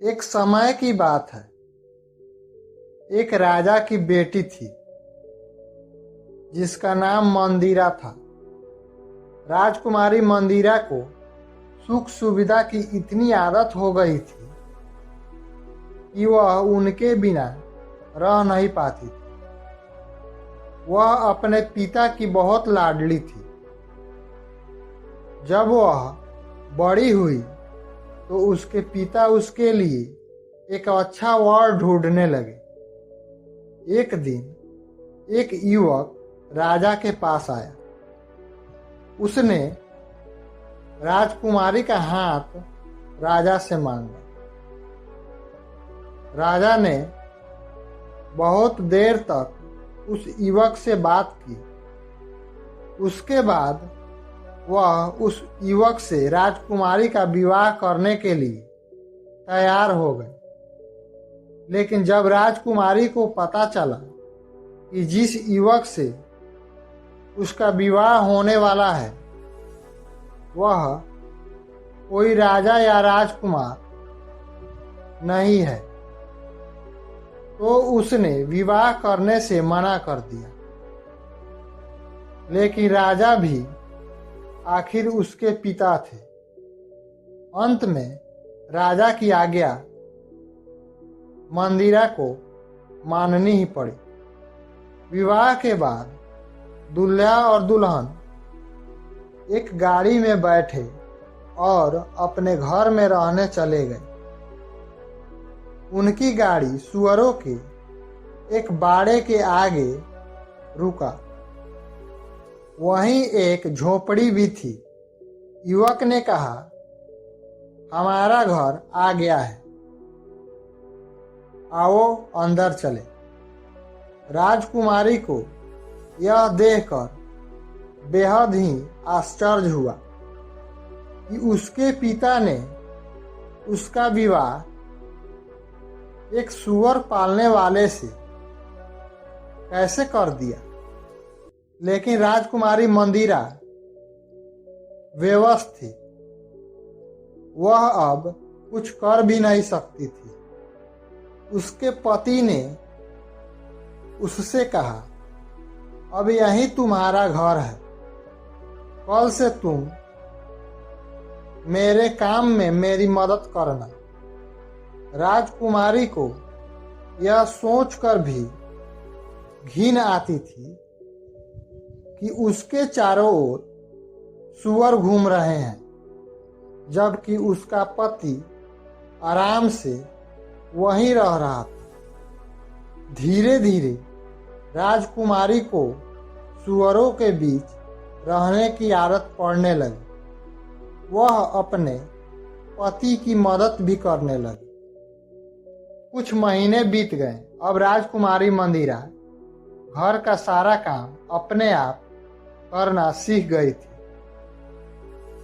एक समय की बात है। एक राजा की बेटी थी जिसका नाम मंदिरा था। राजकुमारी मंदिरा को सुख सुविधा की इतनी आदत हो गई थी कि वह उनके बिना रह नहीं पाती थी। वह अपने पिता की बहुत लाडली थी। जब वह बड़ी हुई तो उसके पिता उसके लिए एक अच्छा वर ढूंढने लगे। एक दिन एक युवक राजा के पास आया। उसने राजकुमारी का हाथ राजा से मांगा। राजा ने बहुत देर तक उस युवक से बात की। उसके बाद वह उस युवक से राजकुमारी का विवाह करने के लिए तैयार हो गए। लेकिन जब राजकुमारी को पता चला कि जिस युवक से उसका विवाह होने वाला है वह कोई राजा या राजकुमार नहीं है, तो उसने विवाह करने से मना कर दिया। लेकिन राजा भी आखिर उसके पिता थे। अंत में राजा की आज्ञा मंदिरा को माननी ही पड़ी। विवाह के बाद दूल्हा और दुल्हन एक गाड़ी में बैठे और अपने घर में रहने चले गए। उनकी गाड़ी सुअरों के एक बाड़े के आगे रुका। वहीं एक झोपड़ी भी थी। युवक ने कहा, हमारा घर आ गया है, आओ अंदर चले। राजकुमारी को यह देखकर बेहद ही आश्चर्य हुआ कि उसके पिता ने उसका विवाह एक सूअर पालने वाले से कैसे कर दिया। लेकिन राजकुमारी मंदिरा बेवश थी। वह अब कुछ कर भी नहीं सकती थी। उसके पति ने उससे कहा, अब यही तुम्हारा घर है, कल से तुम मेरे काम में मेरी मदद करना। राजकुमारी को यह सोचकर भी घिन आती थी कि उसके चारों ओर सूअर घूम रहे हैं, जबकि उसका पति आराम से वहीं रह रहा था। धीरे धीरे राजकुमारी को सूअरों के बीच रहने की आदत पड़ने लगी। वह अपने पति की मदद भी करने लगी। कुछ महीने बीत गए। अब राजकुमारी मंदिरा घर का सारा काम अपने आप करना सीख गई थी,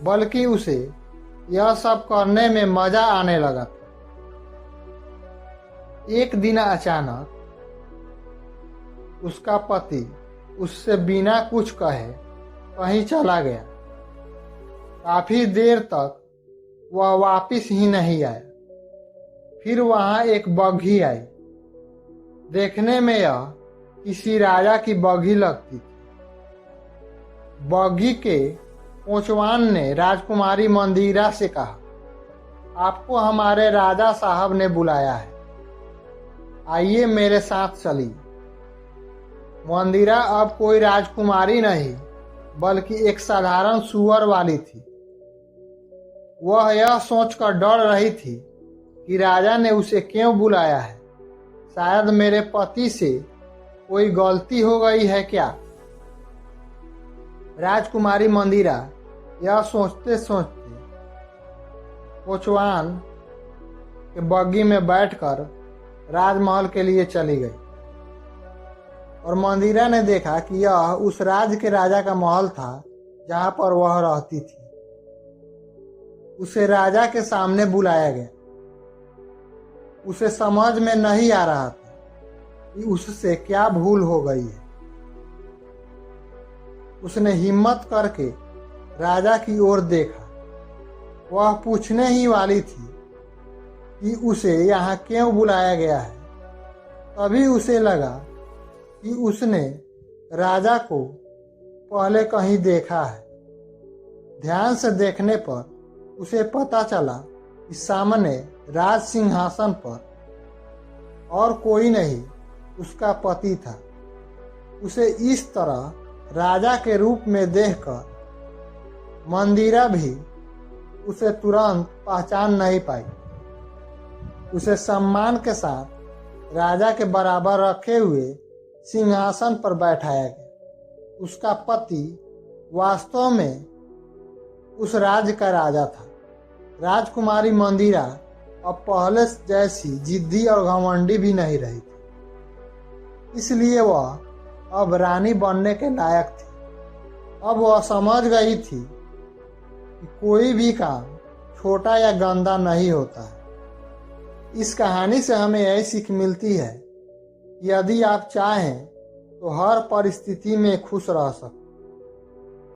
बल्कि उसे यह सब करने में मजा आने लगा था। एक दिन अचानक उसका पति उससे बिना कुछ कहे कहीं चला गया। काफी देर तक वह वापस ही नहीं आया। फिर वहां एक बग्घी आई। देखने में यह किसी राजा की बग्घी लगती थी। बग्घी के कोचवान ने राजकुमारी मंदिरा से कहा, आपको हमारे राजा साहब ने बुलाया है, आइए मेरे साथ चलिए। मंदिरा अब कोई राजकुमारी नहीं बल्कि एक साधारण सूअर वाली थी। वह यह सोचकर डर रही थी कि राजा ने उसे क्यों बुलाया है। शायद मेरे पति से कोई गलती हो गई है क्या। राजकुमारी मंदिरा यह सोचते सोचते कोचवान के बग्घी में बैठकर राजमहल के लिए चली गई। और मंदिरा ने देखा कि यह उस राज्य के राजा का महल था जहां पर वह रहती थी। उसे राजा के सामने बुलाया गया। उसे समझ में नहीं आ रहा था कि उससे क्या भूल हो गई है। उसने हिम्मत करके राजा की ओर देखा। वह पूछने ही वाली थी कि उसे यहाँ क्यों बुलाया गया है। तभी उसे लगा कि उसने राजा को पहले कहीं देखा है। ध्यान से देखने पर उसे पता चला कि सामने राज सिंहासन पर और कोई नहीं उसका पति था। उसे इस तरह राजा के रूप में देखकर मंदिरा भी उसे तुरंत पहचान नहीं पाई। उसे सम्मान के साथ राजा के बराबर रखे हुए सिंहासन पर बैठाया गया। उसका पति वास्तव में उस राज्य का राजा था। राजकुमारी मंदिरा अब पहले जैसी जिद्दी और घमंडी भी नहीं रही थी, इसलिए वह अब रानी बनने के लायक थी। अब वह समझ गई थी कि कोई भी काम छोटा या गंदा नहीं होता है। इस कहानी से हमें यही सीख मिलती है कि यदि आप चाहें तो हर परिस्थिति में खुश रह सकते हैं।